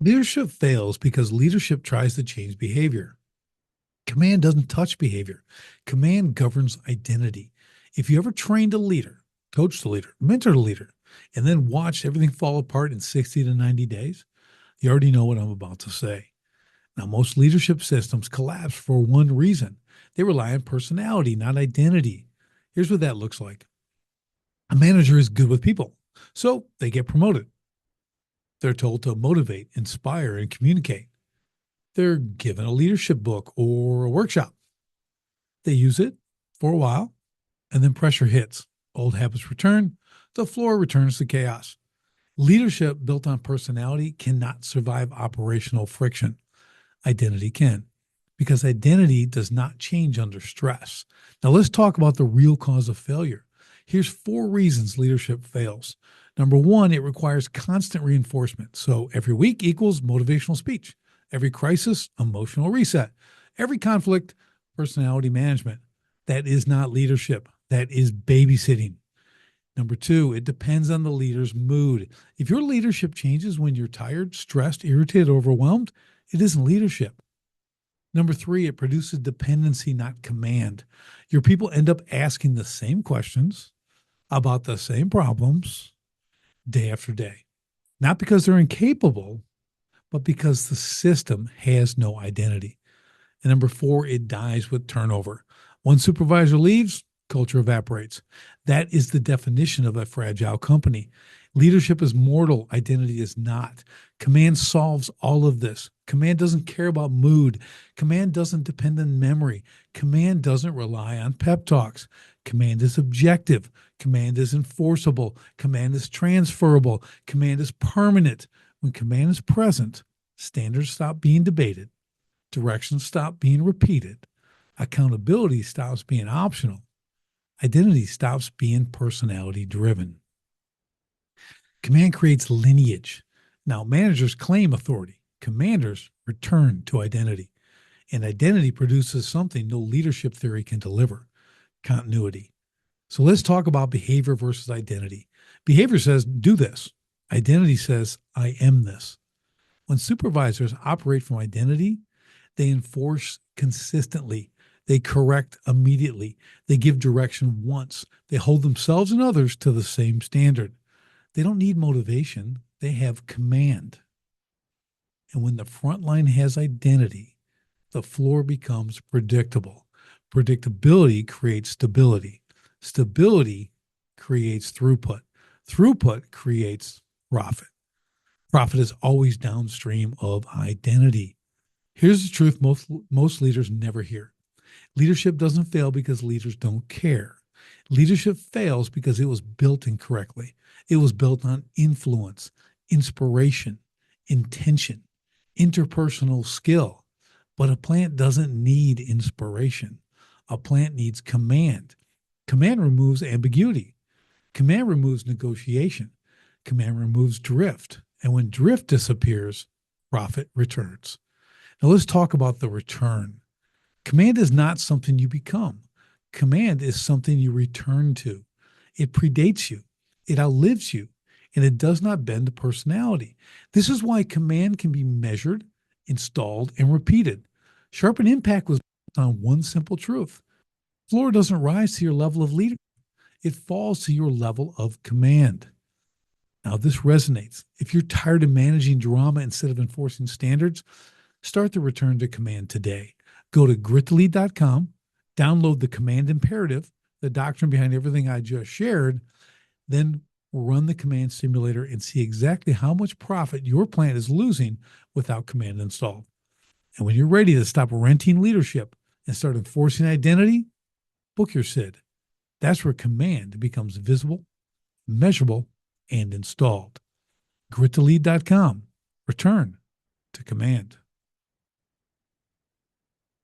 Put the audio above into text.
Leadership fails because leadership tries to change behavior. Command doesn't touch behavior. Command governs identity. If you ever trained a leader, coached a leader, mentored a leader, and then watched everything fall apart in 60 to 90 days, you already know what I'm about to say. Now, most leadership systems collapse for one reason. They rely on personality, not identity. Here's what that looks like. A manager is good with people, so they get promoted. They're told to motivate, inspire, and communicate. They're given a leadership book or a workshop. They use it for a while, and then pressure hits. Old habits return. The floor returns to chaos. Leadership built on personality cannot survive operational friction. Identity can, because identity does not change under stress. Now, let's talk about the real cause of failure. Here's four reasons leadership fails. Number one, it requires constant reinforcement. So every week equals motivational speech, every crisis, emotional reset, every conflict, personality management. That is not leadership, that is babysitting. Number two, it depends on the leader's mood. If your leadership changes when you're tired, stressed, irritated, overwhelmed, it isn't leadership. Number three, it produces dependency, not command. Your people end up asking the same questions about the same problems day after day, not because they're incapable, but because the system has no identity. And number four, it dies with turnover. One supervisor leaves, culture evaporates. That is the definition of a fragile company. Leadership is mortal, identity is not. Command solves all of this. Command doesn't care about mood. Command doesn't depend on memory. Command doesn't rely on pep talks. Command is objective. Command is enforceable. Command is transferable. Command is permanent. When command is present, standards stop being debated. Directions stop being repeated. Accountability stops being optional. Identity stops being personality driven. Command creates lineage. Now, managers claim authority. Commanders return to identity. And identity produces something no leadership theory can deliver: continuity. So let's talk about behavior versus identity. Behavior says, do this. Identity says, I am this. When supervisors operate from identity, they enforce consistently. They correct immediately. They give direction once. They hold themselves and others to the same standard. They don't need motivation. They have command. And when the front line has identity, the floor becomes predictable. Predictability creates stability. Stability creates throughput. Throughput creates profit. Profit is always downstream of identity. Here's the truth most leaders never hear. Leadership doesn't fail because leaders don't care. Leadership fails because it was built incorrectly. It was built on influence, inspiration, intention, interpersonal skill. But a plant doesn't need inspiration. A plant needs command. Command removes ambiguity. Command removes negotiation. Command removes drift. And when drift disappears, profit returns. Now let's talk about the return. Command is not something you become. Command is something you return to. It predates you, it outlives you, and it does not bend to personality. This is why command can be measured, installed, and repeated. Sharpen Impact was built on one simple truth. Floor doesn't rise to your level of leadership, it falls to your level of command. Now, this resonates. If you're tired of managing drama instead of enforcing standards, start the return to command today. Go to grittolead.com, download the command imperative, the doctrine behind everything I just shared, then run the command simulator and see exactly how much profit your plant is losing without command installed. And when you're ready to stop renting leadership and start enforcing identity, book your SID. That's where command becomes visible, measurable, and installed. Grittolead.com. Return to command.